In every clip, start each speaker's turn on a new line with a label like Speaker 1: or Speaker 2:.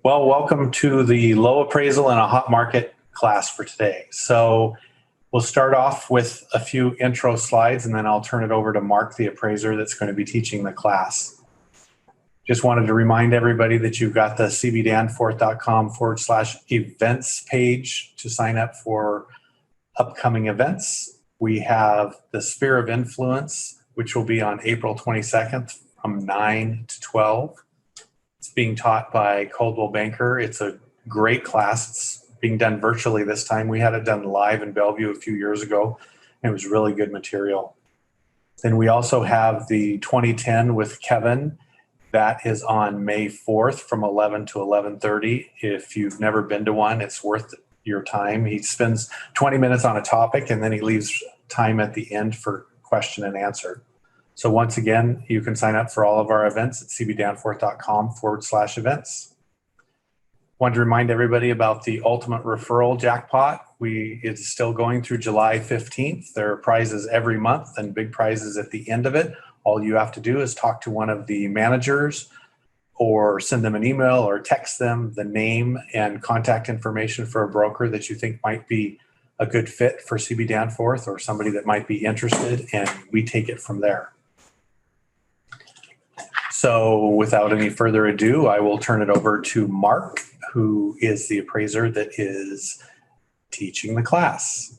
Speaker 1: Well, welcome to the low appraisal and a hot market class for today. So we'll start off with a few intro slides and then I'll turn it over to Mark, the appraiser that's going to be teaching the class. Just wanted to remind everybody that you've got the cbdanforth.com/events page to sign up for upcoming events. We have the Sphere of Influence, which will be on April 22nd from 9 to 12. It's being taught by Coldwell Banker. It's a great class. It's being done virtually this time. We had it done live in Bellevue a few years ago. And it was really good material. Then we also have the 2010 with Kevin. That is on May 4th from 11 to 11:30. If you've never been to one, it's worth your time. He spends 20 minutes on a topic and then he leaves time at the end for question and answer. So once again, you can sign up for all of our events at cbdanforth.com/events. Want to remind everybody about the Ultimate Referral Jackpot. It's still going through July 15th. There are prizes every month and big prizes at the end of it. All you have to do is talk to one of the managers or send them an email or text them the name and contact information for a broker that you think might be a good fit for CB Danforth or somebody that might be interested, and we take it from there. So without any further ado, I will turn it over to Mark, who is the appraiser that is teaching the class.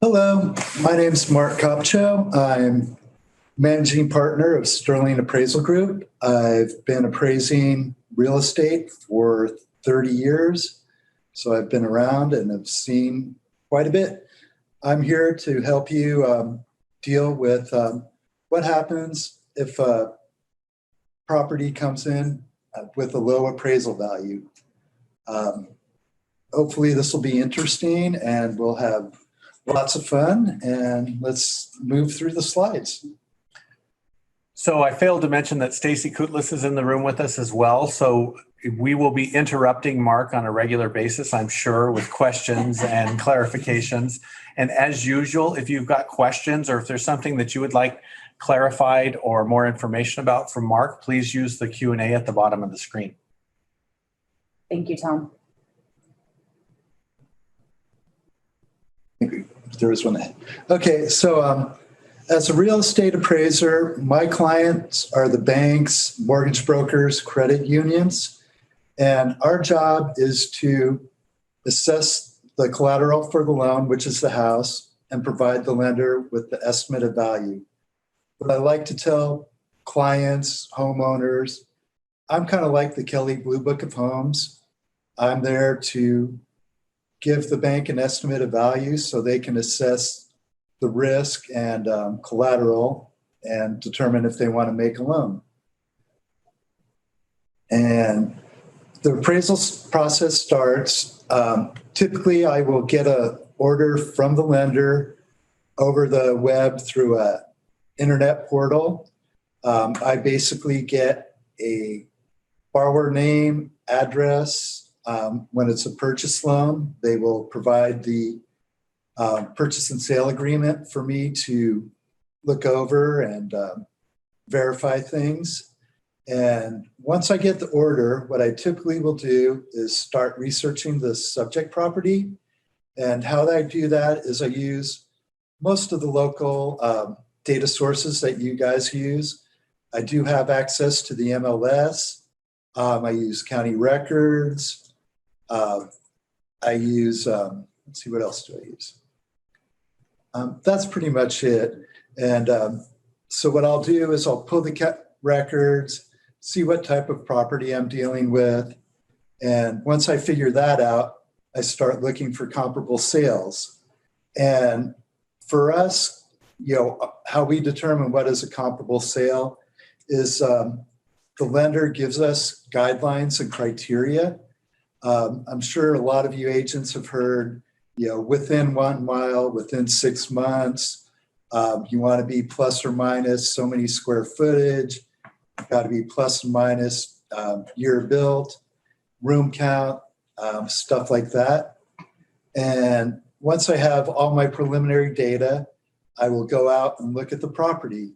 Speaker 2: Hello, my name is Mark Copcho. I'm managing partner of Sterling Appraisal Group. I've been appraising real estate for 30 years, so I've been around and have seen quite a bit. I'm here to help you deal with what happens if a property comes in with a low appraisal value. Hopefully this will be interesting and we'll have lots of fun, and let's move through the slides.
Speaker 1: So I failed to mention that Stacy Kutlis is in the room with us as well. So we will be interrupting Mark on a regular basis, I'm sure, with questions and clarifications. And as usual, if you've got questions or if there's something that you would like clarified or more information about from Mark, please use the Q&A at the bottom of the screen.
Speaker 3: Thank you, Tom.
Speaker 2: There was one ahead. Okay, so as a real estate appraiser, my clients are the banks, mortgage brokers, credit unions, and our job is to assess the collateral for the loan, which is the house, and provide the lender with the estimated value. What I like to tell clients, homeowners, I'm kind of like the Kelley Blue Book of Homes. I'm there to give the bank an estimated value so they can assess the risk and collateral and determine if they want to make a loan. And the appraisal process starts. Typically, I will get an order from the lender over the web through an internet portal. I basically get a borrower name, address. When it's a purchase loan, they will provide the purchase and sale agreement for me to look over and verify things. And once I get the order, what I typically will do is start researching the subject property. And how I do that is I use most of the local data sources that you guys use. I do have access to the MLS. I use county records. I use, let's see, what else do I use? That's pretty much it. And so what I'll do is I'll pull the records, see what type of property I'm dealing with. And once I figure that out, I start looking for comparable sales. And for us, how we determine what is a comparable sale is the lender gives us guidelines and criteria. I'm sure a lot of you agents have heard, within 1 mile, within 6 months, you want to be plus or minus so many square footage, got to be plus or minus year built, room count, stuff like that. And once I have all my preliminary data, I will go out and look at the property.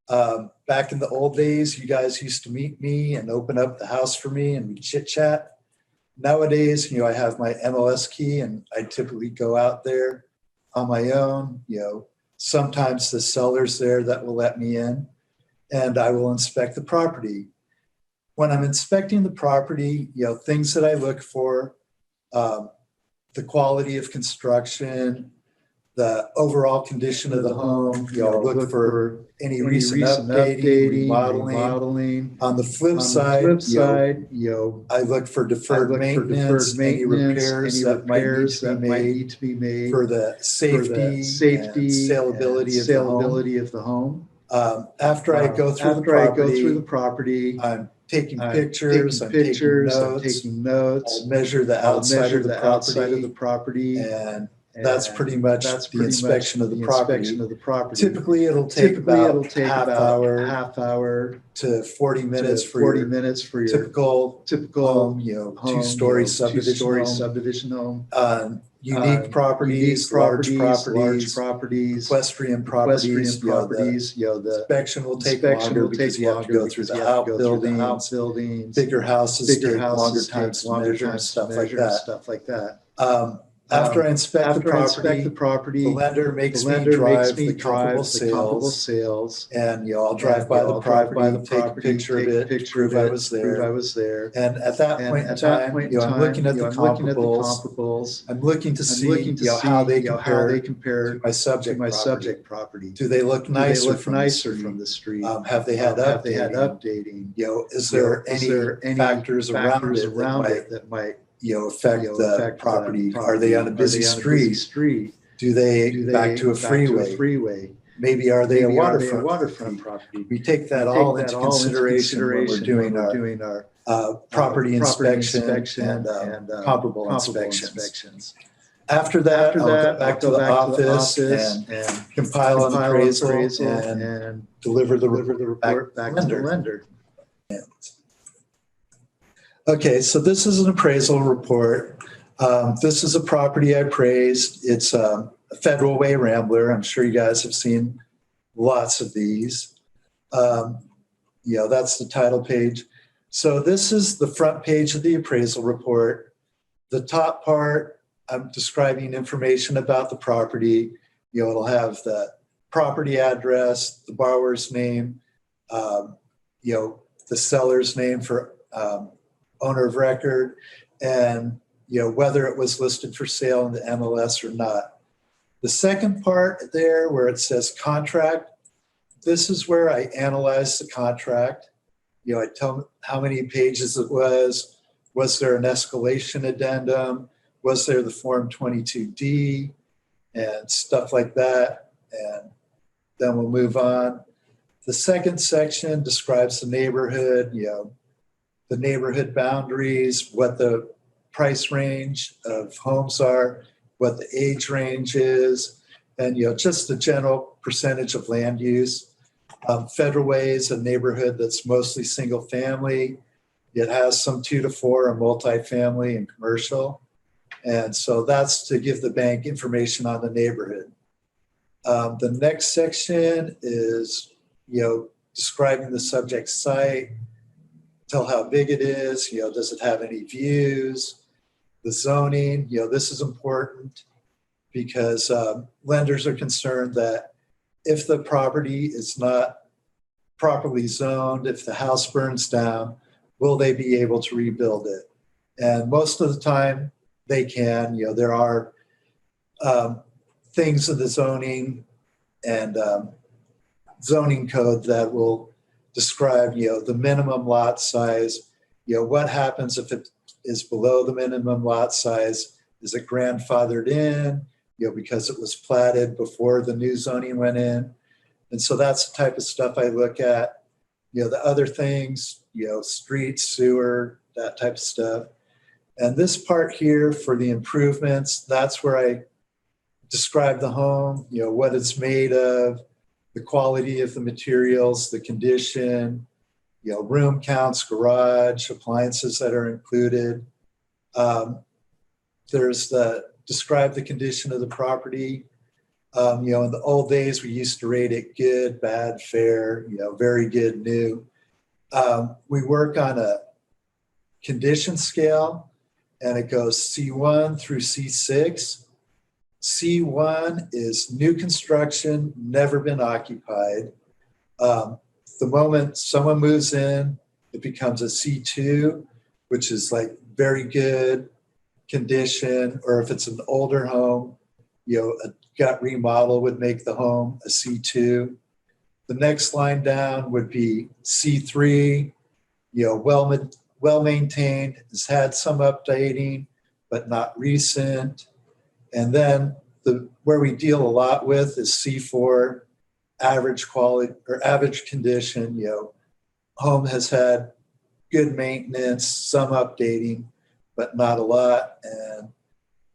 Speaker 2: Back in the old days, you guys used to meet me and open up the house for me and we chit chat. Nowadays, I have my MLS key and I typically go out there on my own. Sometimes the seller's there that will let me in and I will inspect the property. When I'm inspecting the property, things that I look for, the quality of construction, the overall condition of the home, look for any recent updating, remodeling. On the flip side, I look for deferred maintenance, any repairs that might need to be made for the safety and saleability of the home. After I go through the property, I'm taking pictures, I'm taking notes, I'll measure the outside of the property, and that's pretty much the inspection of the property. Typically, it'll take about half hour to 40 minutes for your typical home, two-story subdivision home. Unique properties, large properties, equestrian properties. The inspection will take longer because you have to go through the outbuildings. Bigger houses take longer times to measure and stuff like that. After I inspect the property, the lender makes me drive the comparable sales, and I'll drive by the property, take a picture of it, prove I was there. And at that point in time, I'm looking at the comparables. I'm looking to see how they compare to my subject property. Do they look nicer from the street? Have they had updating? Is there any factors around it that might affect the property? Are they on a busy street? Do they back to a freeway? Maybe are they a waterfront property? We take that all into consideration when we're doing our property inspection and comparable inspections. After that, I'll go back to the office and compile an appraisal and deliver the report back to the lender. Okay, so this is an appraisal report. This is a property I appraised. It's a Federal Way Rambler. I'm sure you guys have seen lots of these. That's the title page. So this is the front page of the appraisal report. The top part, I'm describing information about the property. It'll have the property address, the borrower's name, the seller's name for owner of record, and whether it was listed for sale in the MLS or not. The second part there where it says contract, this is where I analyze the contract. I tell them how many pages it was. Was there an escalation addendum? Was there the Form 22D and stuff like that? And then we'll move on. The second section describes the neighborhood, the neighborhood boundaries, what the price range of homes are, what the age range is, and just the general percentage of land use. Federal Way is a neighborhood that's mostly single family. It has some 2 to 4 and multifamily and commercial. And so that's to give the bank information on the neighborhood. The next section is, describing the subject site, tell how big it is, does it have any views, the zoning, this is important because lenders are concerned that if the property is not properly zoned, if the house burns down, will they be able to rebuild it? And most of the time they can. There are things in the zoning and zoning code that will describe, the minimum lot size, what happens if it is below the minimum lot size? Is it grandfathered in, because it was platted before the new zoning went in? And so that's the type of stuff I look at. The other things, street, sewer, that type of stuff. And this part here for the improvements, that's where I describe the home, what it's made of, the quality of the materials, the condition, room counts, garage, appliances that are included. There's describe the condition of the property. In the old days, we used to rate it good, bad, fair, very good, new. We work on a condition scale, and it goes C1 through C6. C1 is new construction, never been occupied. The moment someone moves in, it becomes a C2, which is like very good condition, or if it's an older home, a gut remodel would make the home a C2. The next line down would be C3, well maintained, has had some updating, but not recent. And then where we deal a lot with is C4, average quality or average condition. Home has had good maintenance, some updating, but not a lot. And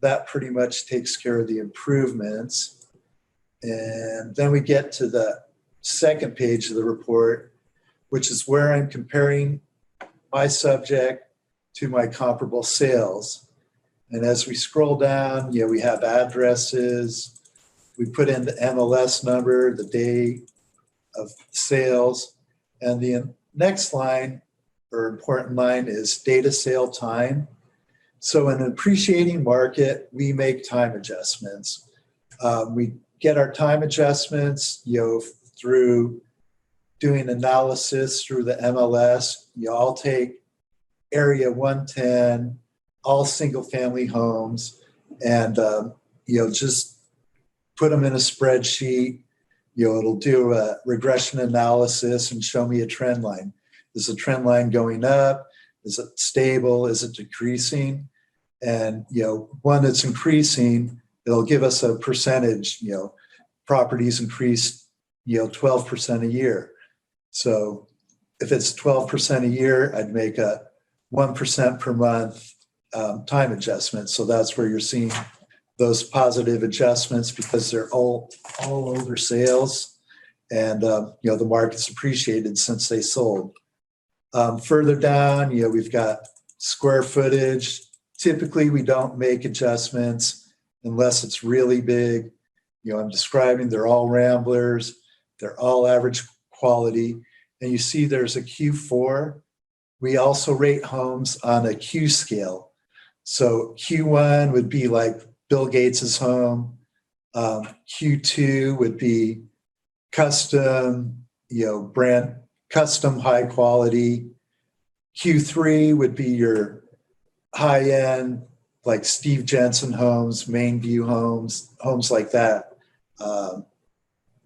Speaker 2: that pretty much takes care of the improvements. And then we get to the second page of the report, which is where I'm comparing my subject to my comparable sales. And as we scroll down, we have addresses. We put in the MLS number, the day of sales. And the next line or important line is data sale time. So in an appreciating market, we make time adjustments. We get our time adjustments, through doing analysis through the MLS. I'll take area 110, all single family homes, and just put them in a spreadsheet. It'll do a regression analysis and show me a trend line. Is the trend line going up? Is it stable? Is it decreasing? And one that's increasing, it'll give us a percentage. Properties increased 12% a year. So if it's 12% a year, I'd make a 1% per month time adjustment. So that's where you're seeing those positive adjustments, because they're all older sales, and the market's appreciated since they sold. Further down, we've got square footage. Typically, we don't make adjustments unless it's really big. I'm describing they're all ramblers, they're all average quality, and you see there's a Q4. We also rate homes on a Q scale. So Q1 would be like Bill Gates's home. Q2 would be custom, brand custom, high quality. Q3 would be your high end, like Steve Jensen homes, Main View homes, homes like that.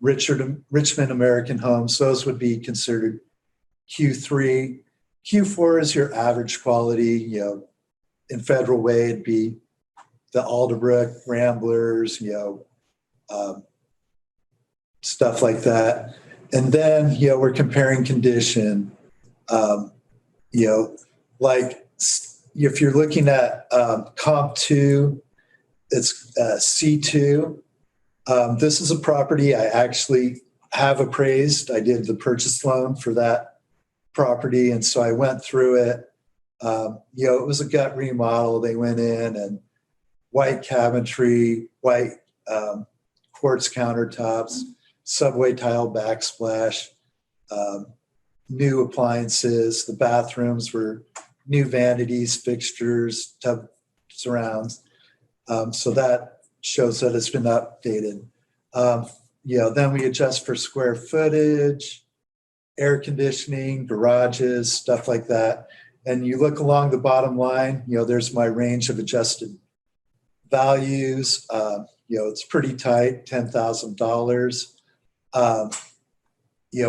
Speaker 2: Richmond American homes, those would be considered Q3. Q4 is your average quality. In Federal Way, it'd be the Alderbrook Ramblers, stuff like that. And then, we're comparing condition. Like if you're looking at Comp 2, it's C2. This is a property I actually have appraised. I did the purchase loan for that property, and so I went through it. It was a gut remodel. They went in and white cabinetry, white quartz countertops, subway tile backsplash, new appliances. The bathrooms were new vanities, fixtures, tub surrounds. So that shows that it's been updated. Then we adjust for square footage, air conditioning, garages, stuff like that. And you look along the bottom line, there's my range of adjusted values. It's pretty tight, $10,000.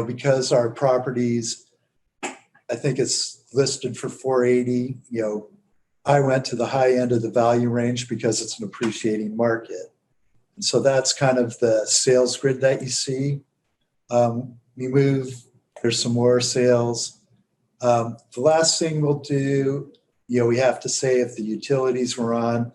Speaker 2: Because our properties, I think it's listed for 480. I went to the high end of the value range because it's an appreciating market. And so that's kind of the sales grid that you see. We move, there's some more sales. The last thing we'll do, we have to say if the utilities were on,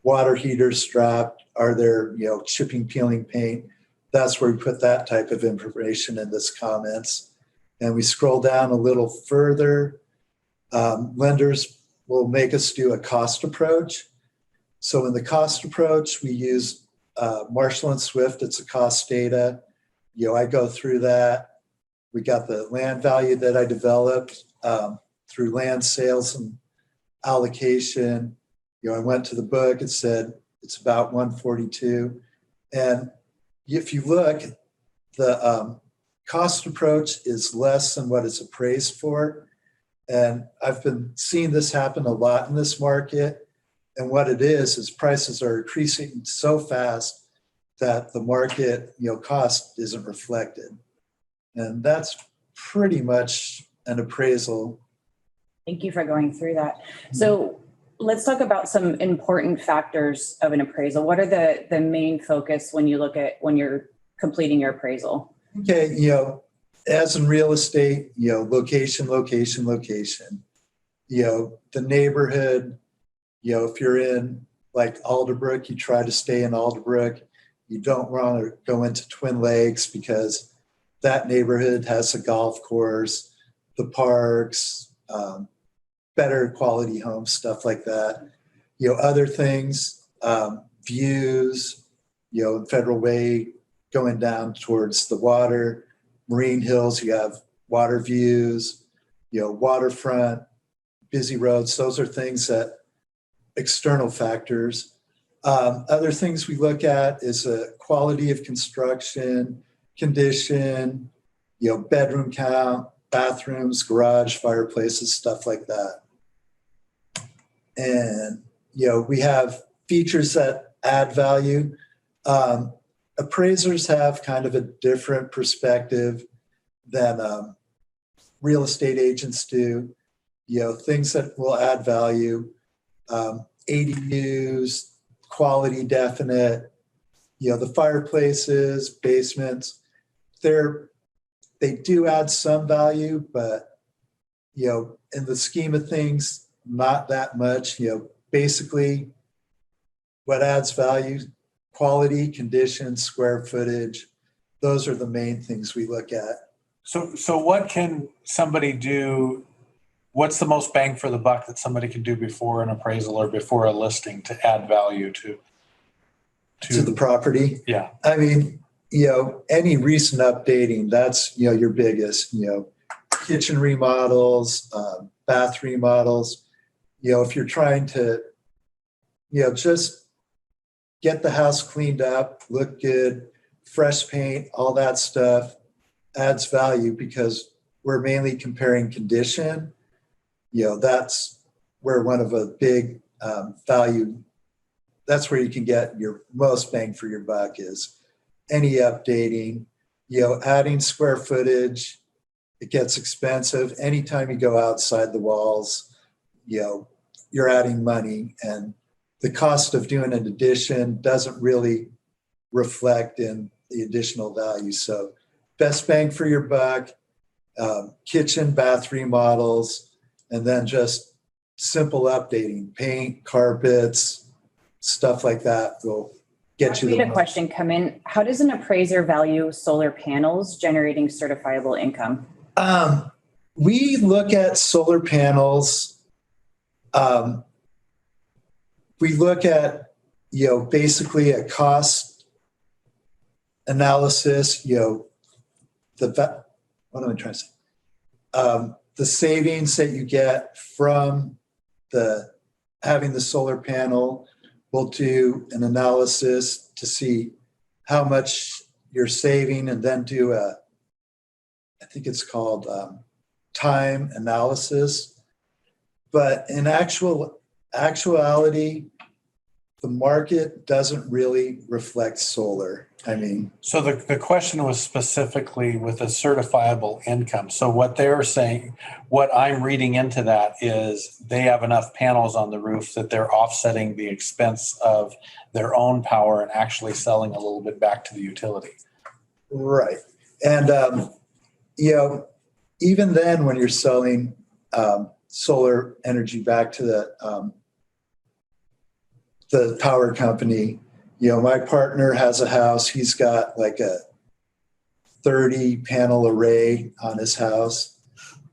Speaker 2: water heaters strapped, are there, chipping, peeling paint? That's where we put that type of information in this comments. And we scroll down a little further. Lenders will make us do a cost approach. So in the cost approach, we use Marshall and Swift, it's a cost data. I go through that. We got the land value that I developed through land sales and allocation. I went to the book, it said it's about 142. And if you look, the cost approach is less than what it's appraised for. And I've been seeing this happen a lot in this market. And what it is prices are increasing so fast that the market, cost isn't reflected. And that's pretty much an appraisal.
Speaker 3: Thank you for going through that. So let's talk about some important factors of an appraisal. What are the main focus when you're completing your appraisal?
Speaker 2: Okay, as in real estate, location, location, location. The neighborhood, if you're in like Alderbrook, you try to stay in Alderbrook. You don't want to go into Twin Lakes because that neighborhood has a golf course, the parks, better quality homes, stuff like that. Other things, views, Federal Way going down towards the water, Marine Hills, you have water views, waterfront, busy roads. Those are things that external factors. Other things we look at is quality of construction, condition, bedroom count, bathrooms, garage, fireplaces, stuff like that. And, we have features that add value. Appraisers have kind of a different perspective than real estate agents do. Things that will add value, ADUs, quality definite, the fireplaces, basements, they do add some value, but, in the scheme of things, not that much. Basically what adds value, quality, condition, square footage, those are the main things we look at.
Speaker 1: So what can somebody do? What's the most bang for the buck that somebody can do before an appraisal or before a listing to add value to
Speaker 2: the property?
Speaker 1: Yeah.
Speaker 2: I mean, any recent updating, that's, your biggest, kitchen remodels, bath remodels, if you're trying to, just get the house cleaned up, look good, fresh paint, all that stuff adds value because we're mainly comparing condition. That's where one of a big value, that's where you can get your most bang for your buck is any updating, adding square footage. It gets expensive. Anytime you go outside the walls, you're adding money, and the cost of doing an addition doesn't really reflect in the additional value. So best bang for your buck, kitchen, bath remodels, and then just simple updating, paint, carpets, stuff like that will get you.
Speaker 3: We had a question come in. How does an appraiser value solar panels generating certifiable income?
Speaker 2: We look at solar panels. We look at, basically a cost analysis, what am I trying to say? The savings that you get from having the solar panel. We'll do an analysis to see how much you're saving and then do I think it's called time analysis. But in actuality, the market doesn't really reflect solar. I mean,
Speaker 1: so the question was specifically with a certifiable income. So what they're saying, what I'm reading into that is they have enough panels on the roof that they're offsetting the expense of their own power and actually selling a little bit back to the utility.
Speaker 2: Right. And, even then when you're selling solar energy back to the power company, my partner has a house. He's got like a 30 panel array on his house.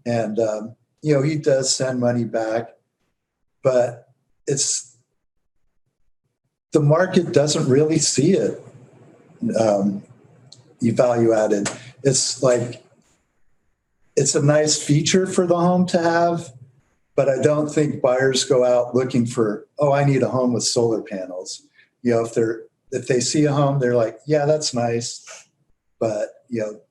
Speaker 2: And, he does send money back, but the the market doesn't really see it value added. It's like, it's a nice feature for the home to have, but I don't think buyers go out looking for, oh, I need a home with solar panels. You know, if they see a home, they're like, yeah, that's nice. But, you know,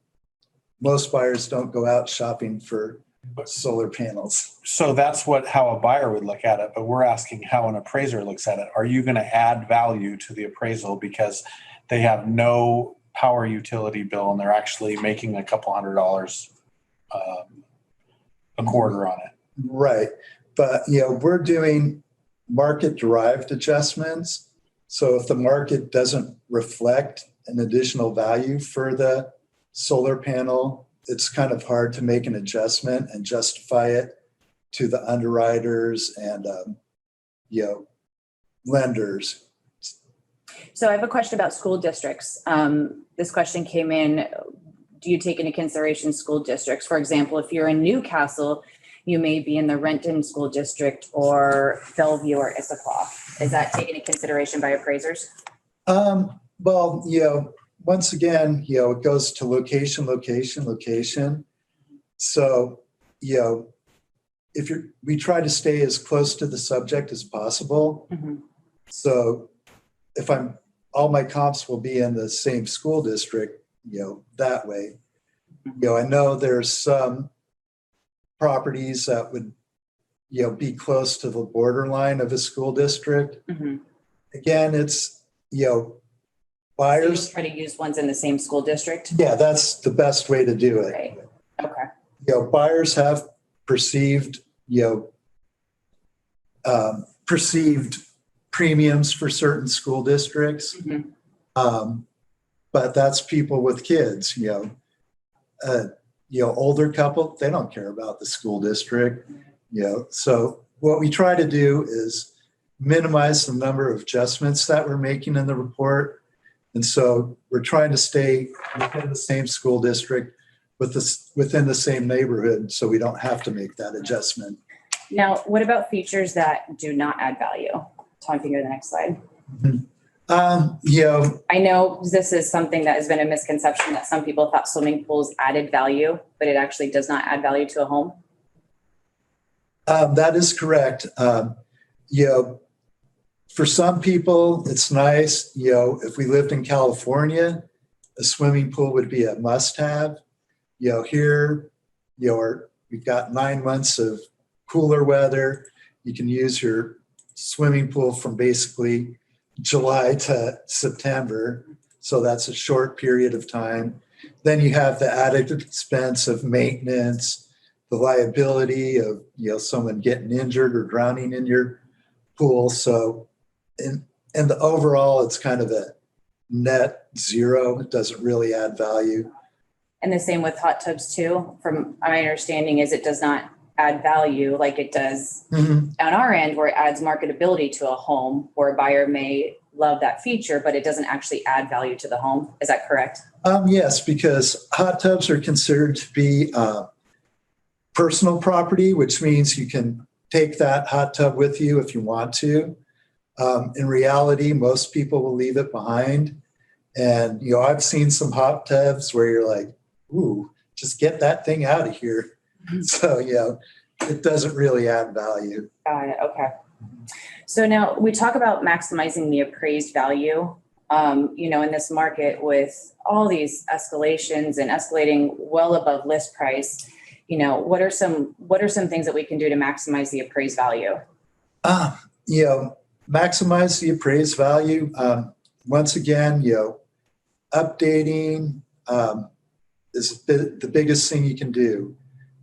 Speaker 2: most buyers don't go out shopping for solar panels.
Speaker 1: So that's how a buyer would look at it, but we're asking how an appraiser looks at it. Are you going to add value to the appraisal because they have no power utility bill and they're actually making a couple $100 a quarter on it?
Speaker 2: Right. But, you know, we're doing market derived adjustments. So if the market doesn't reflect an additional value for the solar panel, it's kind of hard to make an adjustment and justify it to the underwriters and, you know, lenders.
Speaker 3: So I have a question about school districts. This question came in. Do you take into consideration school districts? For example, if you're in Newcastle, you may be in the Renton School District or Bellevue or Issaquah. Is that taken into consideration by appraisers?
Speaker 2: Well, you know, once again, you know, it goes to location. So, you know, we try to stay as close to the subject as possible.
Speaker 3: Mm-hmm.
Speaker 2: So if all my comps will be in the same school district, you know, that way. You know, I know there's some properties that would, you know, be close to the borderline of a school district.
Speaker 3: Mm-hmm.
Speaker 2: Again, it's, you know,
Speaker 3: So
Speaker 2: buyers.
Speaker 3: you try to use ones in the same school district?
Speaker 2: Yeah, that's the best way to do it.
Speaker 3: Right. Okay.
Speaker 2: You know, buyers have perceived premiums for certain school districts.
Speaker 3: Mm-hmm.
Speaker 2: But that's people with kids, you know, older couple, they don't care about the school district, you know. So what we try to do is minimize the number of adjustments that we're making in the report. And so we're trying to stay within the same school district within the same neighborhood, so we don't have to make that adjustment.
Speaker 3: Now, what about features that do not add value? Time to go to the next slide.
Speaker 2: You know,
Speaker 3: I know this is something that has been a misconception that some people thought swimming pools added value, but it actually does not add value to a home.
Speaker 2: that is correct. You know, for some people, it's nice. You know, if we lived in California, a swimming pool would be a must-have. You know, here, you know, we've got 9 months of cooler weather. You can use your swimming pool from basically July to September. So that's a short period of time. Then you have the added expense of maintenance, the liability of, you know, someone getting injured or drowning in your pool. So in the overall, it's kind of a net zero. It doesn't really add value.
Speaker 3: And the same with hot tubs too. From my understanding is it does not add value like it does on our end, where it adds marketability to a home, where a buyer may love that feature, but it doesn't actually add value to the home. Is that correct?
Speaker 2: Yes, because hot tubs are considered to be personal property, which means you can take that hot tub with you if you want to. In reality, most people will leave it behind. And, you know, I've seen some hot tubs where you're like, ooh, just get that thing out of here. So, you know, it doesn't really add value.
Speaker 3: Got it. Okay. So now we talk about maximizing the appraised value. You know, in this market with all these escalations and escalating well above list price, you know, what are some things that we can do to maximize the appraised value?
Speaker 2: You know, maximize the appraised value. Once again, you know, updating is the biggest thing you can do.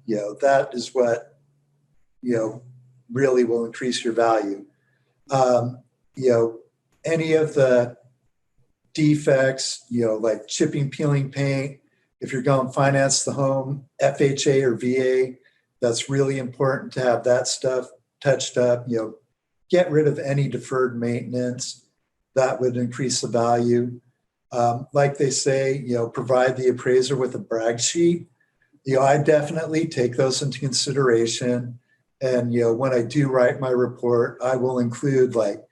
Speaker 2: You know, that is what, you know, really will increase your value. You know, any of the defects, you know, like chipping, peeling paint, if you're going to finance the home, FHA or VA, that's really important to have that stuff touched up. You know, get rid of any deferred maintenance. That would increase the value. Like they say, you know, provide the appraiser with a brag sheet. You know, I definitely take those into consideration. And, you know, when I do write my report, I will include, like,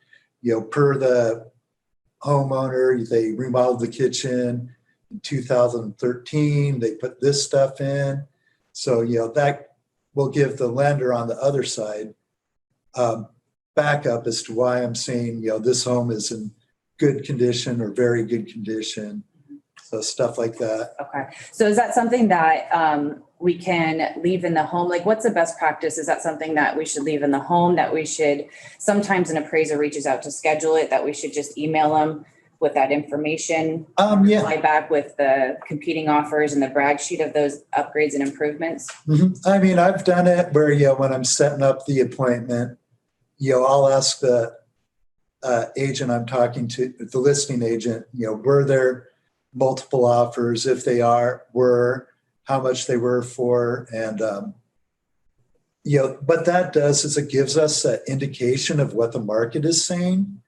Speaker 2: you know, per the homeowner, they remodeled the kitchen in 2013, they put this stuff in. So, that will give the lender on the other side backup as to why I'm saying, this home is in good condition or very good condition. So stuff like that.
Speaker 3: Okay. So is that something that we can leave in the home? Like, what's the best practice? Is that something that we should leave in the home, that we should, sometimes an appraiser reaches out to schedule it, that we should just email them with that information?
Speaker 2: Yeah.
Speaker 3: Reply back with the competing offers and the brag sheet of those upgrades and improvements?
Speaker 2: I mean, I've done it where, when I'm setting up the appointment, I'll ask the agent I'm talking to, the listing agent, were there multiple offers? If they were, how much they were for. And, what that does is it gives us an indication of what the market is saying,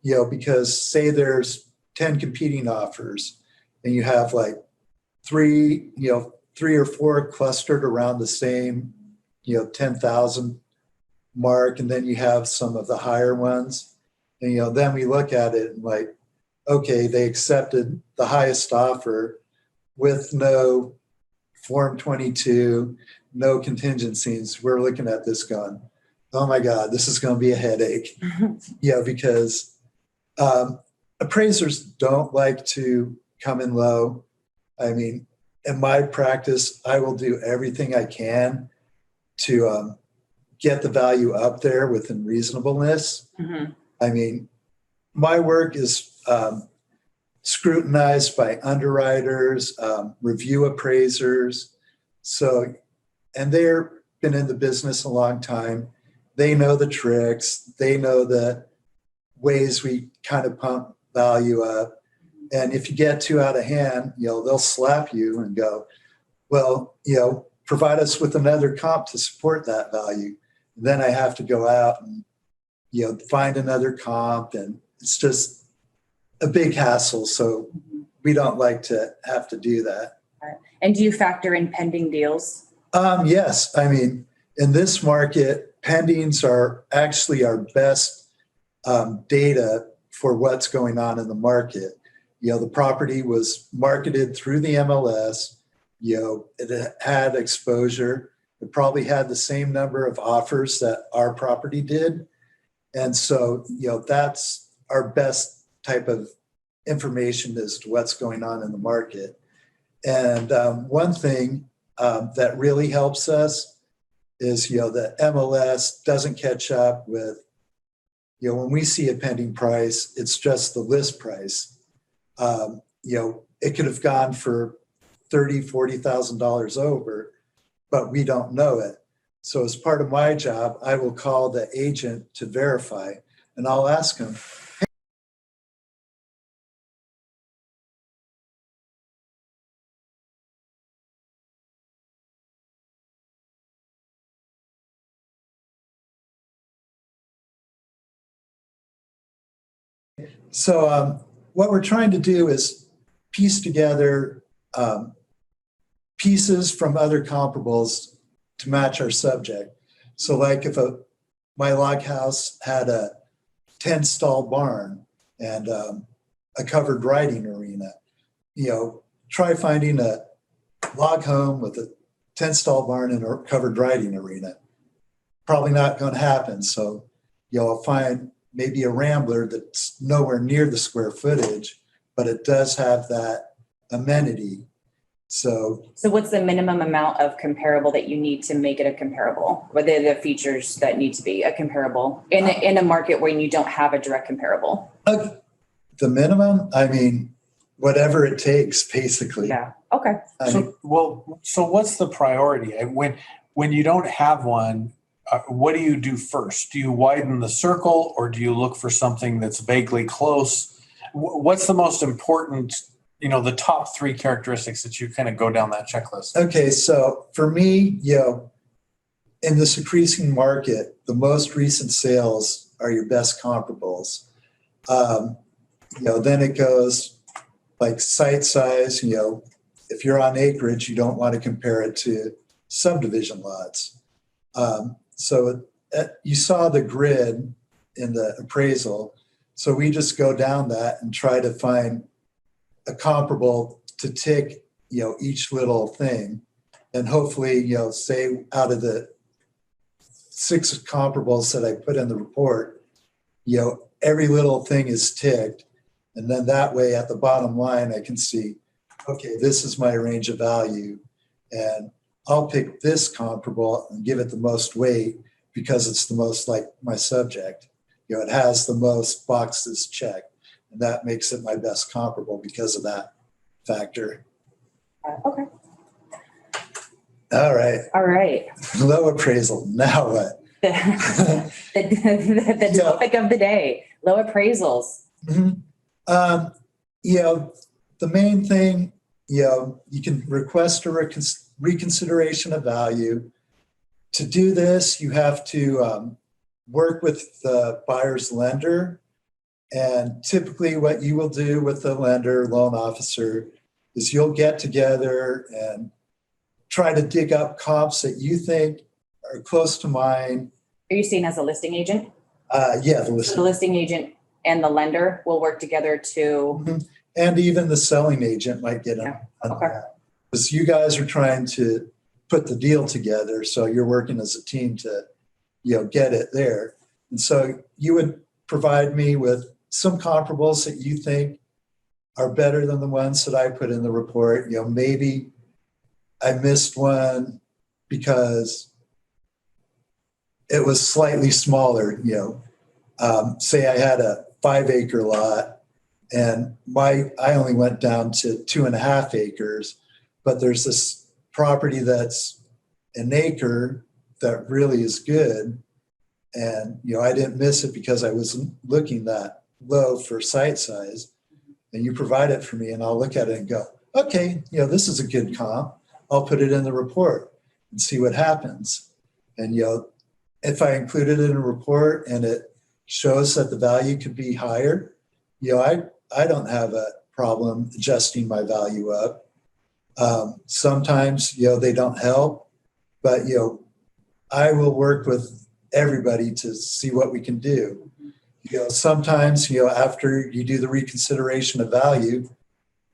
Speaker 2: because say there's 10 competing offers and you have like three or four clustered around the same, 10,000 mark. And then you have some of the higher ones. And, then we look at it and like, okay, they accepted the highest offer with no Form 22, no contingencies. We're looking at this going, oh my God, this is going to be a headache. Because appraisers don't like to come in low. I mean, in my practice, I will do everything I can to get the value up there within reasonableness. I mean, my work is scrutinized by underwriters, review appraisers. So, and they've been in the business a long time. They know the tricks. They know the ways we kind of pump value up. And if you get too out of hand, they'll slap you and go, well, provide us with another comp to support that value. And then I have to go out and, find another comp, and it's just a big hassle. So we don't like to have to do that.
Speaker 3: And do you factor in pending deals?
Speaker 2: Yes. I mean, in this market, pendings are actually our best data for what's going on in the market. The property was marketed through the MLS. It had exposure. It probably had the same number of offers that our property did. And so, that's our best type of information as to what's going on in the market. And one thing that really helps us is, the MLS doesn't catch up with, when we see a pending price, it's just the list price. It could have gone for $30,000, $40,000 over, but we don't know it. So as part of my job, I will call the agent to verify, and I'll ask him, so what we're trying to do is piece together pieces from other comparables to match our subject. So like if my log house had a 10-stall barn and a covered riding arena, try finding a log home with a 10-stall barn and a covered riding arena. Probably not going to happen. So, I'll find maybe a rambler that's nowhere near the square footage, but it does have that amenity. So
Speaker 3: what's the minimum amount of comparable that you need to make it a comparable? What are the features that need to be a comparable in a market where you don't have a direct comparable?
Speaker 2: The minimum, I mean, whatever it takes, basically.
Speaker 3: Yeah. Okay.
Speaker 1: So what's the priority? And when you don't have one, what do you do first? Do you widen the circle, or do you look for something that's vaguely close? What's the most important, the top three characteristics that you kind of go down that checklist? Okay, so for me, in this increasing market, the most recent sales are your best comparables. Then it goes like site size. If you're on acreage, you don't want to compare it to subdivision lots. So you saw the grid in the appraisal.
Speaker 2: So we just go down that and try to find a comparable to tick, each little thing. And hopefully, say out of the 6 comparables that I put in the report, every little thing is ticked. And then that way at the bottom line, I can see, okay, this is my range of value. And I'll pick this comparable and give it the most weight because it's the most like my subject. It has the most boxes checked. And that makes it my best comparable because of that factor.
Speaker 3: Okay.
Speaker 2: All right.
Speaker 3: All right.
Speaker 2: Low appraisal. Now what?
Speaker 3: The topic of the day, low appraisals.
Speaker 2: Mm-hmm. The main thing, you can request a reconsideration of value. To do this, you have to work with the buyer's lender. And typically what you will do with the lender, loan officer, is you'll get together and try to dig up comps that you think are close to mine.
Speaker 3: Are you seen as a listing agent?
Speaker 2: Yeah, the
Speaker 3: So
Speaker 2: listing.
Speaker 3: the listing agent and the lender will work together to.
Speaker 2: Mhm. And even the selling agent might get on
Speaker 3: Okay.
Speaker 2: that. Because you guys are trying to put the deal together, so you're working as a team to, get it there. And so you would provide me with some comparables that you think are better than the ones that I put in the report. Maybe I missed one because it was slightly smaller. Say I had a 5-acre lot and I only went down to 2.5 acres, but there's this property that's an acre that really is good. And, I didn't miss it because I was looking that low for site size. And you provide it for me and I'll look at it and go, okay, this is a good comp. I'll put it in the report and see what happens. And, if I include it in a report and it shows that the value could be higher, I don't have a problem adjusting my value up. Sometimes, they don't help, but, I will work with everybody to see what we can do. Sometimes, after you do the reconsideration of value,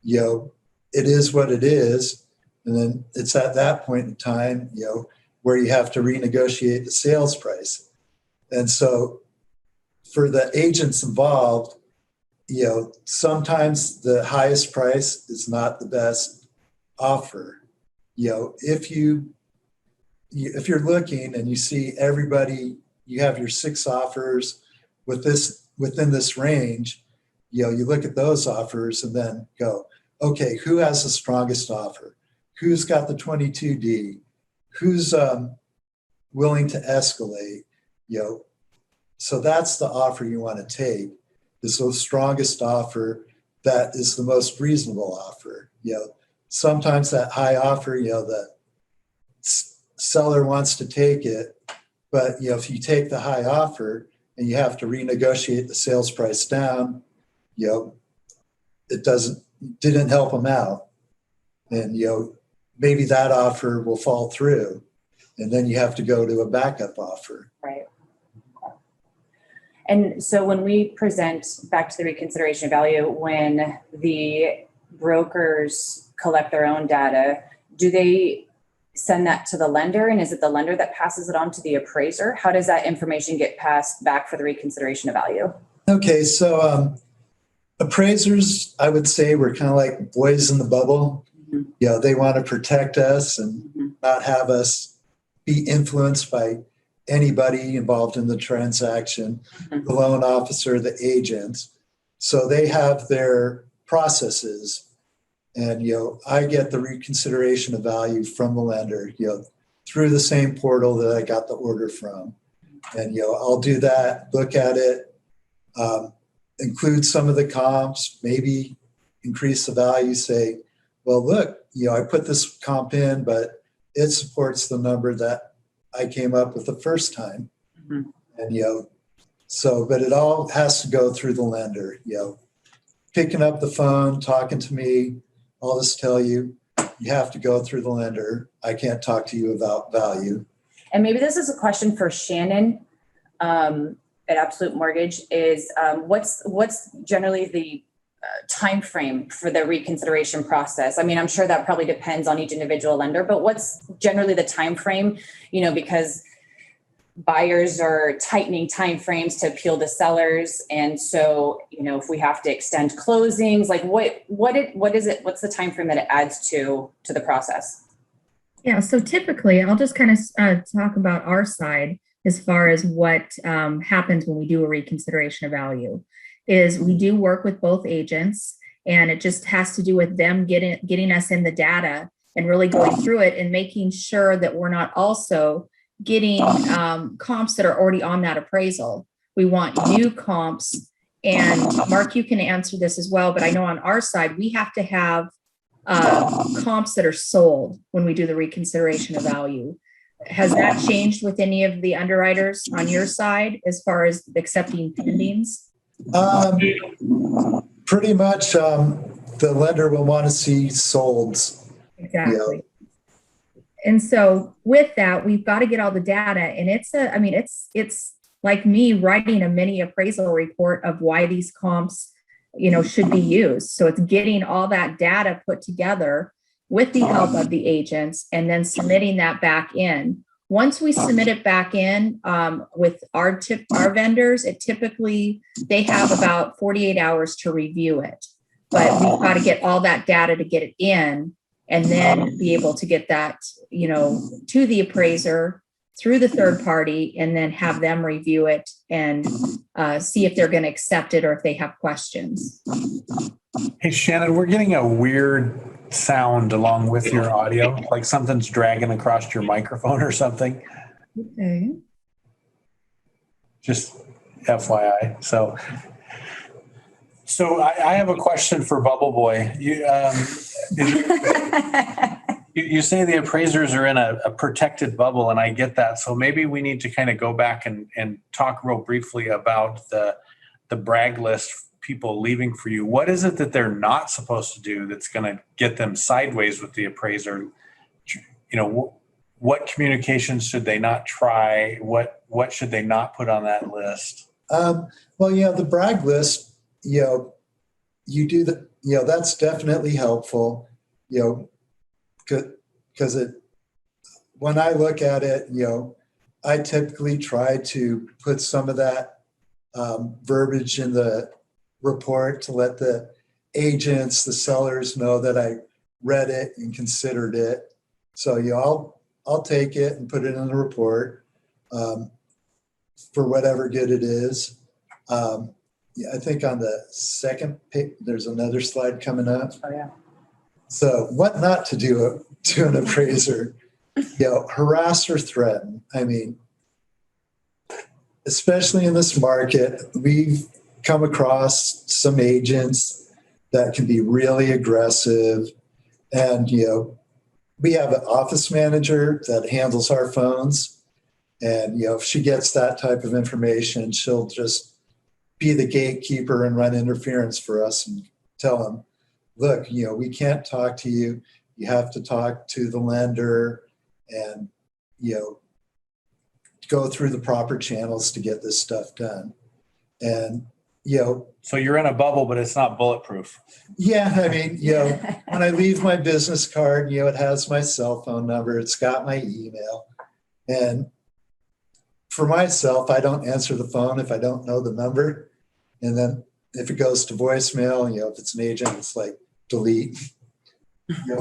Speaker 2: it is what it is. And then it's at that point in time, where you have to renegotiate the sales price. And so for the agents involved, sometimes the highest price is not the best offer. If you're looking and you see everybody, you have your 6 offers within this range, you look at those offers and then go, okay, who has the strongest offer? Who's got the 22D? Who's willing to escalate? So that's the offer you want to take, is the strongest offer that is the most reasonable offer. Sometimes that high offer, the seller wants to take it, but if you take the high offer and you have to renegotiate the sales price down, it didn't help them out. And maybe that offer will fall through and then you have to go to a backup offer.
Speaker 3: Right. And so when we present back to the reconsideration of value, when the brokers collect their own data, do they send that to the lender? And is it the lender that passes it on to the appraiser? How does that information get passed back for the reconsideration of value?
Speaker 2: Okay, so appraisers, I would say, we're kind of like boys in the bubble.
Speaker 3: Mm-hmm.
Speaker 2: They want to protect us and
Speaker 3: Mm-hmm.
Speaker 2: not have us be influenced by anybody involved in the transaction,
Speaker 3: Mm-hmm.
Speaker 2: the loan officer, the agent. So they have their processes. And, I get the reconsideration of value from the lender, through the same portal that I got the order from. And, I'll do that, look at it, include some of the comps, maybe increase the value, say, well, look, I put this comp in, but it supports the number that I came up with the first time.
Speaker 3: Mm-hmm.
Speaker 2: And, but it all has to go through the lender, picking up the phone, talking to me. I'll just tell you, you have to go through the lender. I can't talk to you about value.
Speaker 3: And maybe this is a question for Shannon. at Absolute Mortgage is what's generally the time frame for the reconsideration process? I mean, I'm sure that probably depends on each individual lender, but what's generally the time frame? Because buyers are tightening timeframes to appeal to sellers. And so, if we have to extend closings, like what is it? What's the timeframe that it adds to the process?
Speaker 4: Yeah, so typically I'll just kind of talk about our side as far as what happens when we do a reconsideration of value is we do work with both agents, and it just has to do with them getting us in the data and really going through it and making sure that we're not also getting comps that are already on that appraisal. We want new comps. And Mark, you can answer this as well, but I know on our side, we have to have comps that are sold when we do the reconsideration of value. Has that changed with any of the underwriters on your side as far as accepting pendings?
Speaker 2: Pretty much the lender will want to see solds.
Speaker 4: Exactly. And so with that, we've got to get all the data, and it's like me writing a mini appraisal report of why these comps, should be used. So it's getting all that data put together with the help of the agents and then submitting that back in. Once we submit it back in with our vendors, they have about 48 hours to review it. But we've got to get all that data to get it in and then be able to get that, to the appraiser through the third party and then have them review it and see if they're going to accept it or if they have questions.
Speaker 1: Hey, Shannon, we're getting a weird sound along with your audio, like something's dragging across your microphone or something.
Speaker 4: Okay.
Speaker 1: Just FYI. So I have a question for Bubble Boy. You say the appraisers are in a protected bubble, and I get that. So maybe we need to kind of go back and talk real briefly about the brag list people leaving for you. What is it that they're not supposed to do that's going to get them sideways with the appraiser? What communications should they not try? What should they not put on that list?
Speaker 2: The brag list, you do the, that's definitely helpful, because when I look at it, I typically try to put some of that verbiage in the report to let the agents, the sellers know that I read it and considered it. So, I'll take it and put it in the report for whatever good it is. I think on the second page, there's another slide coming up.
Speaker 3: Oh, yeah.
Speaker 2: So what not to do to an appraiser, harass or threaten. I mean, especially in this market, we've come across some agents that can be really aggressive. And, we have an office manager that handles our phones. And, if she gets that type of information, she'll just be the gatekeeper and run interference for us and tell them, look, we can't talk to you. You have to talk to the lender and, go through the proper channels to get this stuff done. And,
Speaker 1: So you're in a bubble, but it's not bulletproof.
Speaker 2: yeah, I mean, when I leave my business card, it has my cell phone number. It's got my email. And for myself, I don't answer the phone if I don't know the number. And then if it goes to voicemail, if it's an agent, it's like delete,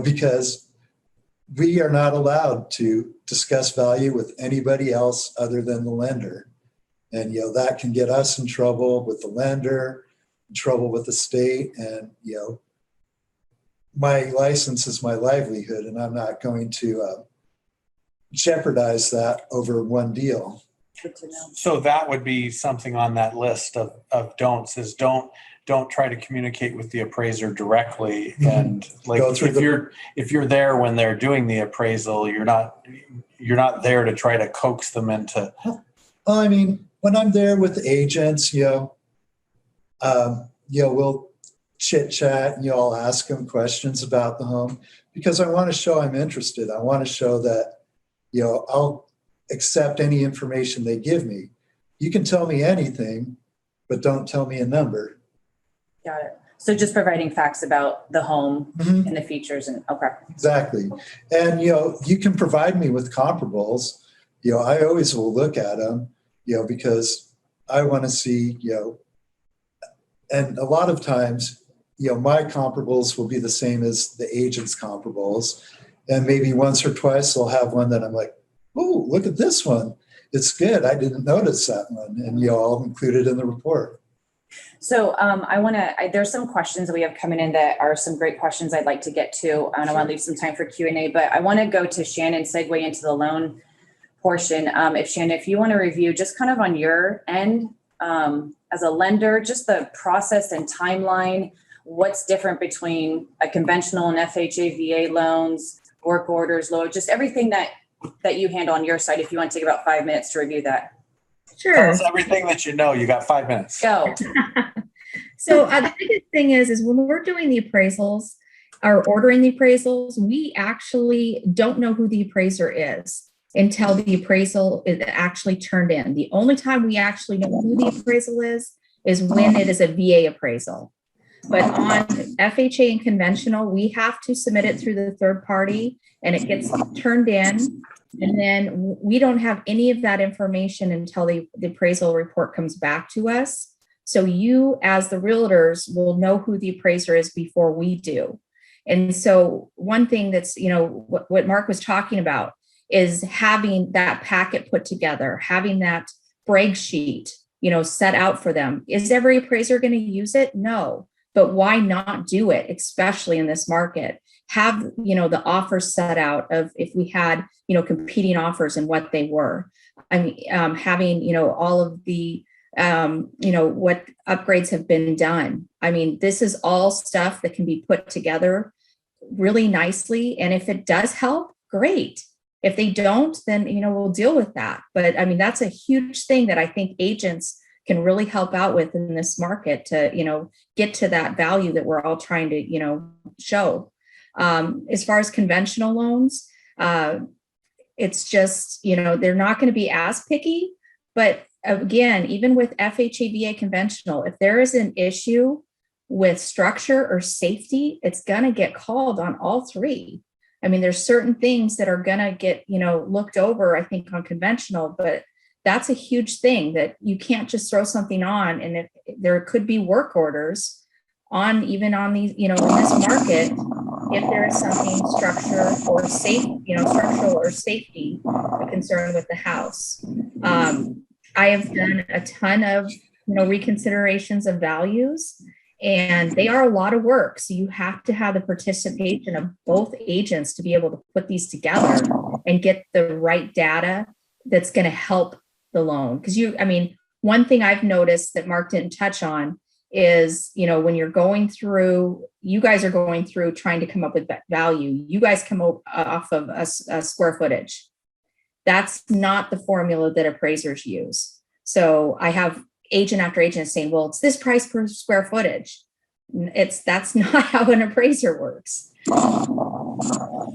Speaker 2: because we are not allowed to discuss value with anybody else other than the lender. And, that can get us in trouble with the lender, in trouble with the state. And, my license is my livelihood, and I'm not going to jeopardize that over one deal.
Speaker 3: Good to know.
Speaker 1: So that would be something on that list of don'ts is don't try to communicate with the appraiser directly. And like if you're there when they're doing the appraisal, you're not there to try to coax them into.
Speaker 2: Well, I mean, when I'm there with agents, we'll chit chat and I'll ask them questions about the home because I want to show I'm interested. I want to show that, I'll accept any information they give me. you can tell me anything, but don't tell me a number.
Speaker 3: Got it. So just providing facts about the home
Speaker 2: Mhm.
Speaker 3: and the features and, okay.
Speaker 2: Exactly. And, you can provide me with comparables. I always will look at them, because I want to see, and a lot of times, my comparables will be the same as the agent's comparables. And maybe once or twice I'll have one that I'm like, oh, look at this one. It's good. I didn't notice that one. And I'll include it in the report.
Speaker 3: So there's some questions that we have coming in that are some great questions I'd like to get to. And I want to leave some time for Q&A, but I want to go to Shannon, segue into the loan portion. If you want to review just kind of on your end, as a lender, just the process and timeline, what's different between a conventional and FHA, VA loans, work orders, loan, just everything that you handle on your side. If you want to take about 5 minutes to review that.
Speaker 1: Tell
Speaker 4: Sure.
Speaker 1: us everything that you know. You got 5 minutes.
Speaker 3: Go.
Speaker 4: So the biggest thing is when we're doing the appraisals or ordering the appraisals, we actually don't know who the appraiser is until the appraisal is actually turned in. The only time we actually know who the appraisal is when it is a VA appraisal. But on FHA and conventional, we have to submit it through the third party and it gets turned in. And then we don't have any of that information until the appraisal report comes back to us. So you, as the realtors, will know who the appraiser is before we do. And so one thing that's, what Mark was talking about is having that packet put together, having that brag sheet, set out for them. Is every appraiser going to use it? No. But why not do it, especially in this market? Have, the offers set out of if we had, competing offers and what they were. I mean, having, all of the, what upgrades have been done. I mean, this is all stuff that can be put together really nicely. And if it does help, great. If they don't, then, we'll deal with that. But I mean, that's a huge thing that I think agents can really help out with in this market to, get to that value that we're all trying to, show. As far as conventional loans, it's just, they're not going to be as picky, but again, even with FHA, VA conventional, if there is an issue with structure or safety, it's going to get called on all three. I mean, there's certain things that are going to get, looked over, I think, on conventional, but that's a huge thing that you can't just throw something on. And there could be work orders on, even on these, in this market, if there is something structural or safety concern with the house. I have done a ton of, reconsiderations of values, and they are a lot of work. So you have to have the participation of both agents to be able to put these together and get the right data that's going to help the loan. Because one thing I've noticed that Mark didn't touch on is, when you're going through, you guys are going through trying to come up with value. You guys come off of a square footage. That's not the formula that appraisers use. So I have agent after agent saying, well, it's this price per square footage. That's not how an appraiser works.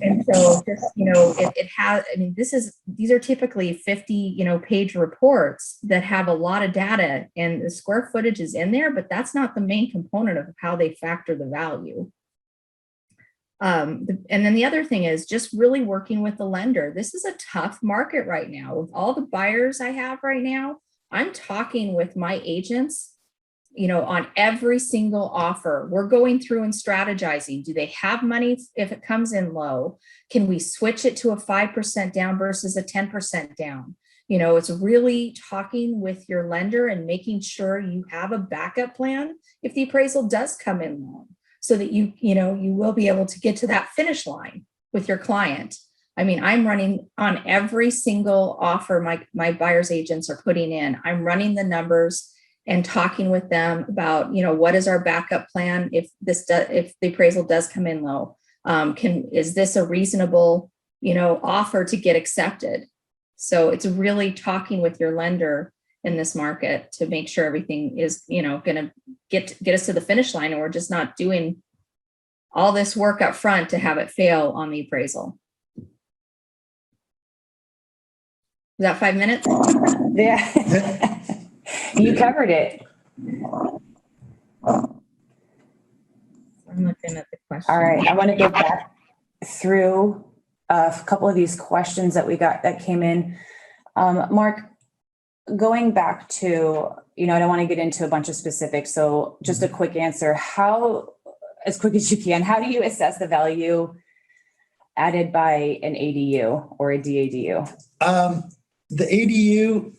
Speaker 4: And so just, it has, these are typically 50, page reports that have a lot of data, and the square footage is in there, but that's not the main component of how they factor the value. And then the other thing is just really working with the lender. This is a tough market right now. With all the buyers I have right now, I'm talking with my agents, on every single offer. We're going through and strategizing. Do they have money if it comes in low? Can we switch it to a 5% down versus a 10% down? It's really talking with your lender and making sure you have a backup plan if the appraisal does come in low, so that you will be able to get to that finish line with your client. I'm running on every single offer my buyer's agents are putting in. I'm running the numbers and talking with them about, what is our backup plan if the appraisal does come in low? Is this a reasonable, offer to get accepted? So it's really talking with your lender in this market to make sure everything is, going to get us to the finish line, and we're just not doing all this work up front to have it fail on the appraisal. Is that 5 minutes?
Speaker 3: Yeah. You covered it.
Speaker 4: I'm looking at the question.
Speaker 3: All right, I want to go back through a couple of these questions that we got that came in. Mark, going back to, I don't want to get into a bunch of specifics, so just a quick answer. How, as quick as you can, how do you assess the value added by an ADU or a DADU?
Speaker 2: The ADU,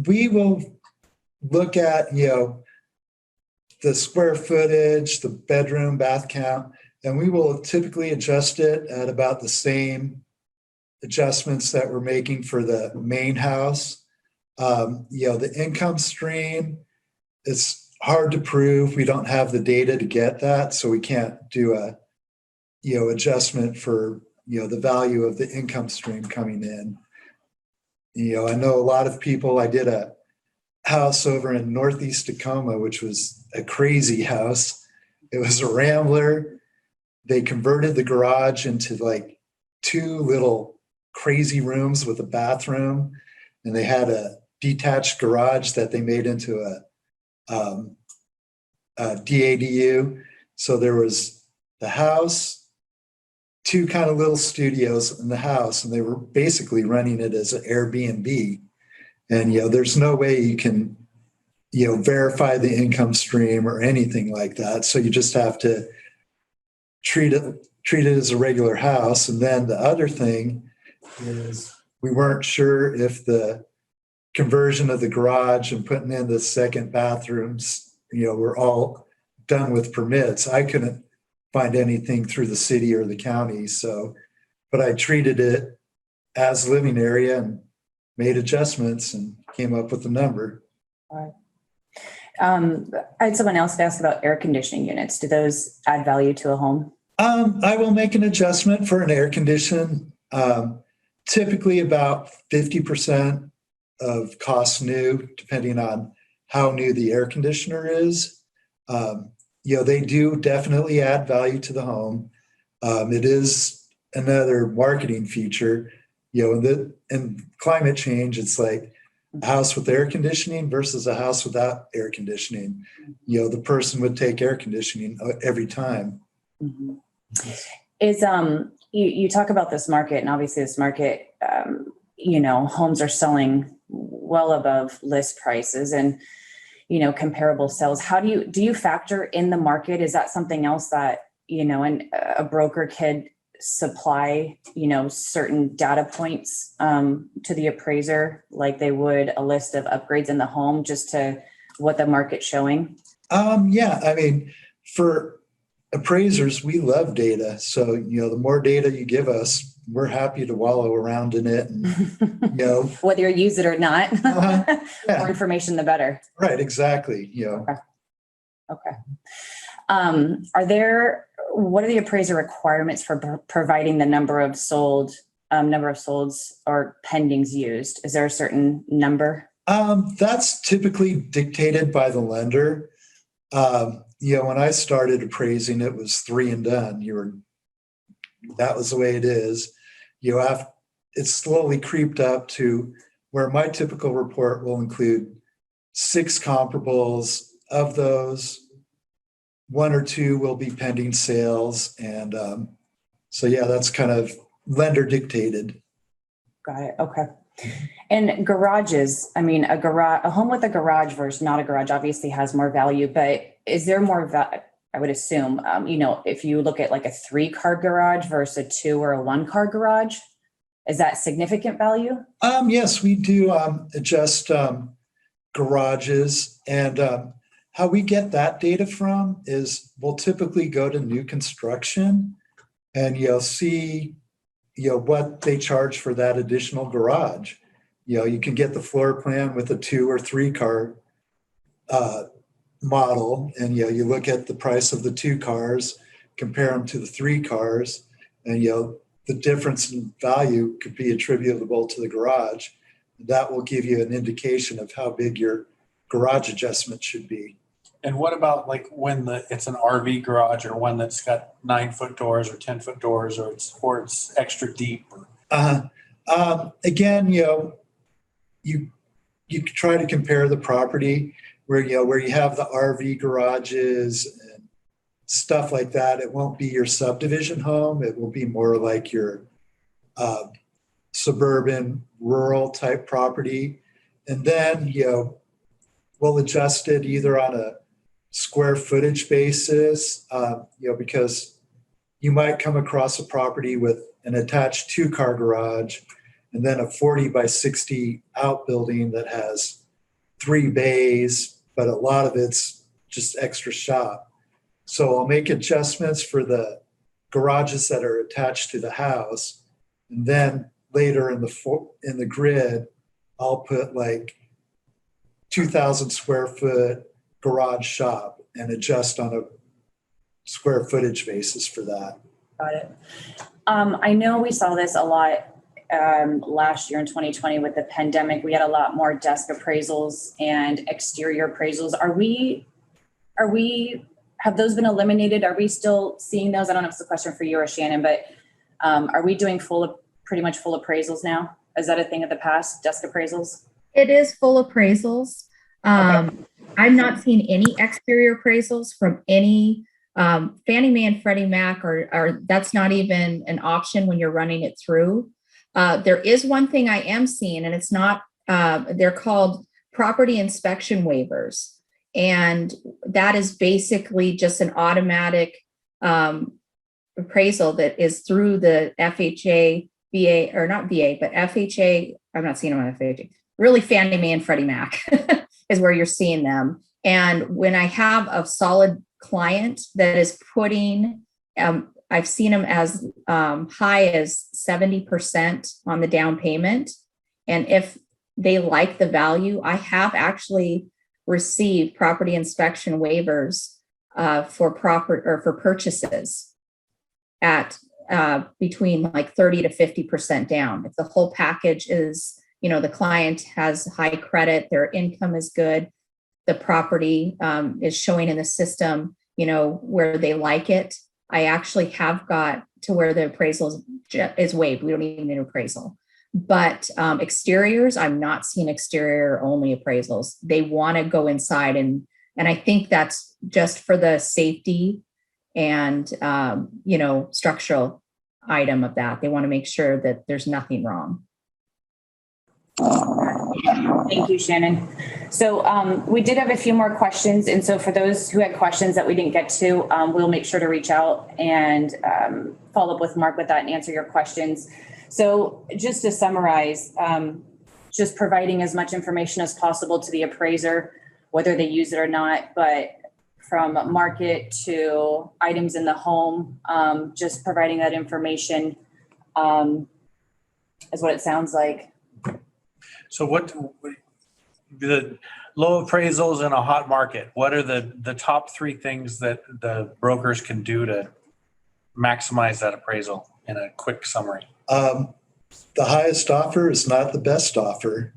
Speaker 2: we will look at, the square footage, the bedroom, bath count, and we will typically adjust it at about the same adjustments that we're making for the main house. The income stream, it's hard to prove. We don't have the data to get that, so we can't do a, adjustment for, the value of the income stream coming in. I know a lot of people, I did a house over in Northeast Tacoma, which was a crazy house. It was a rambler. They converted the garage into like 2 little crazy rooms with a bathroom, and they had a detached garage that they made into a DADU. So there was the house, 2 kind of little studios in the house, and they were basically running it as an Airbnb. And, there's no way you can, verify the income stream or anything like that. So you just have to treat it as a regular house. And then the other thing is we weren't sure if the conversion of the garage and putting in the second bathrooms, were all done with permits. I couldn't find anything through the city or the county. So, but I treated it as living area and made adjustments and came up with the number.
Speaker 3: All right. I had someone else ask about air conditioning units. Do those add value to a home?
Speaker 2: I will make an adjustment for an air condition. Typically about 50% of cost new, depending on how new the air conditioner is. They do definitely add value to the home. It is another marketing feature. In climate change, it's like a house with air conditioning versus a house without air conditioning. The person would take air conditioning every time.
Speaker 3: Mm-hmm. Is you talk about this market, and obviously this market, homes are selling well above list prices and comparable sales. How do you factor in the market? Is that something else that and a broker could supply certain data points to the appraiser like they would a list of upgrades in the home, just to what the market's showing? For appraisers, we love data. So, the more data you give us, we're happy to wallow around in it. And, whether you use it or not,
Speaker 2: yeah.
Speaker 3: more information, the better.
Speaker 2: Right. Exactly.
Speaker 3: Okay. What are the appraiser requirements for providing the number of solds or pendings used? Is there a certain number?
Speaker 2: That's typically dictated by the lender. When I started appraising, it was 3 and done. That was the way it is. It's slowly creeped up to where my typical report will include 6 comparables. Of those, 1 or 2 will be pending sales. And that's kind of lender dictated. Got
Speaker 3: it. Okay. And garages, a home with a garage versus not a garage obviously has more value, but is there more I would assume, if you look at like a 3-car garage versus a 2 or a 1-car garage, is that significant value?
Speaker 2: Yes, we do adjust garages, and how we get that data from is we'll typically go to new construction and you'll see, what they charge for that additional garage. You can get the floor plan with a 2 or 3-car model, and you look at the price of the 2 cars, compare them to the 3 cars, and the difference in value could be attributable to the garage. That will give you an indication of how big your garage adjustment should be.
Speaker 1: And what about like when it's an RV garage or one that's got 9-foot doors or 10-foot doors, or it's extra deep?
Speaker 2: Again, you you try to compare the property where, where you have the RV garages and stuff like that. It won't be your subdivision home. It will be more like your suburban, rural type property. And then, we'll adjust it either on a square footage basis, because you might come across a property with an attached 2-car garage and then a 40 by 60 outbuilding that has 3 bays, but a lot of it's just extra shop. So I'll make adjustments for the garages that are attached to the house. And then later in the grid, I'll put like 2,000 square foot garage shop and adjust on a square footage basis for that.
Speaker 3: Got it. I know we saw this a lot last year in 2020 with the pandemic. We had a lot more desk appraisals and exterior appraisals. Have those been eliminated? Are we still seeing those? I don't know if it's a question for you or Shannon, but are we doing pretty much full appraisals now? Is that a thing of the past, desk appraisals?
Speaker 4: It is full appraisals.
Speaker 3: Okay.
Speaker 4: I'm not seeing any exterior appraisals from any Fannie Mae and Freddie Mac, or that's not even an option when you're running it through. There is one thing I am seeing, and it's not, they're called property inspection waivers. And that is basically just an automatic appraisal that is through the FHA, VA, or not VA, but FHA. I'm not seeing them on FHA. Really, Fannie Mae and Freddie Mac is where you're seeing them. And when I have a solid client that is putting, I've seen them as high as 70% on the down payment. And if they like the value, I have actually received property inspection waivers for purchases at between like 30 to 50% down. If the whole package is, the client has high credit, their income is good, the property is showing in the system, where they like it. I actually have got to where the appraisal is waived. We don't even need an appraisal. But exteriors, I'm not seeing exterior only appraisals. They want to go inside, and I think that's just for the safety and structural item of that. They want to make sure that there's nothing wrong.
Speaker 3: Thank you, Shannon. So we did have a few more questions. And so for those who had questions that we didn't get to, we'll make sure to reach out and follow up with Mark with that and answer your questions. So just to summarize, just providing as much information as possible to the appraiser, whether they use it or not, but from market to items in the home, just providing that information is what it sounds like.
Speaker 1: So what the low appraisals in a hot market, what are the top 3 things that the brokers can do to maximize that appraisal in a quick summary?
Speaker 2: The highest offer is not the best offer.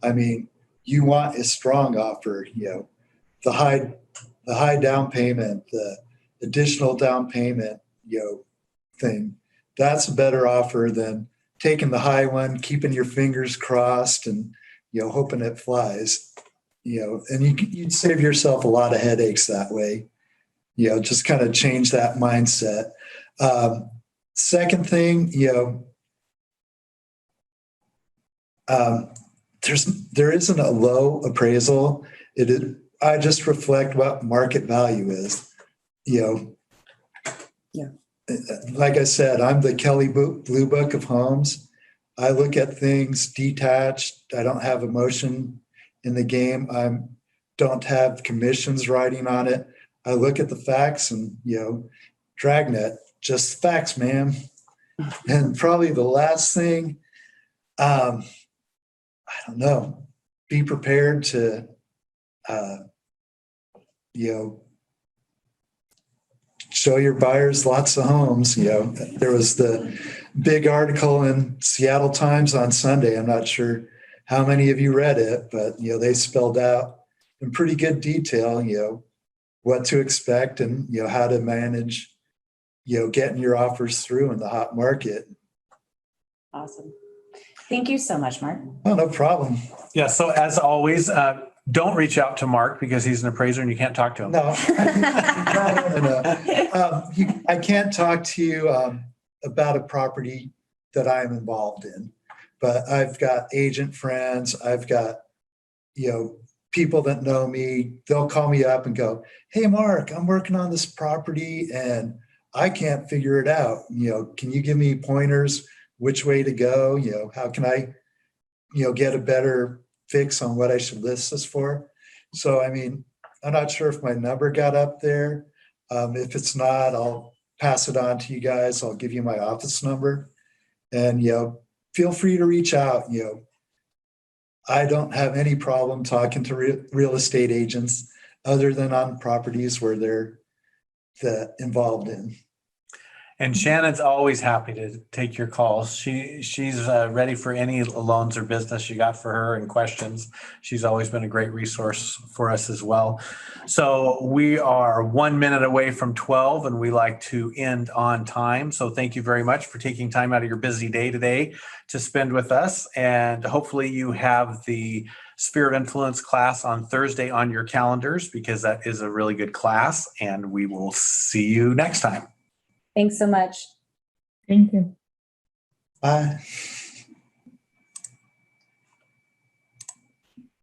Speaker 2: I mean, you want a strong offer, the high down payment, the additional down payment, thing. That's a better offer than taking the high one, keeping your fingers crossed and, hoping it flies, and you'd save yourself a lot of headaches that way, just kind of change that mindset. Second thing, there isn't a low appraisal. I just reflect what market value is,
Speaker 3: Yeah.
Speaker 2: Like I said, I'm the Kelly Blue Book of homes. I look at things detached. I don't have emotion in the game. I don't have commissions riding on it. I look at the facts and, Dragnet, just facts, ma'am. And probably the last thing, I don't know, be prepared to, show your buyers lots of homes. There was the big article in Seattle Times on Sunday. I'm not sure how many of you read it, but, they spelled out in pretty good detail, what to expect and, how to manage, getting your offers through in the hot market.
Speaker 3: Awesome. Thank you so much, Mark.
Speaker 2: Oh, no problem.
Speaker 1: Yeah, so as always, don't reach out to Mark because he's an appraiser and you can't talk to him.
Speaker 2: No. No. I can't talk to you about a property that I'm involved in, but I've got agent friends. I've got, people that know me. They'll call me up and go, "Hey, Mark, I'm working on this property and I can't figure it out. Can you give me pointers which way to go? How can I, get a better fix on what I should list this for?" So, I'm not sure if my number got up there. If it's not, I'll pass it on to you guys. I'll give you my office number and, feel free to reach out. I don't have any problem talking to real estate agents other than on properties where they're involved in.
Speaker 1: And Shannon's always happy to take your calls. She's ready for any loans or business you got for her and questions. She's always been a great resource for us as well. So we are 1 minute away from 12 and we like to end on time. So thank you very much for taking time out of your busy day today to spend with us. And hopefully you have the Sphere of Influence class on Thursday on your calendars because that is a really good class. And we will see you next time.
Speaker 3: Thanks so much.
Speaker 4: Thank you.
Speaker 2: Bye.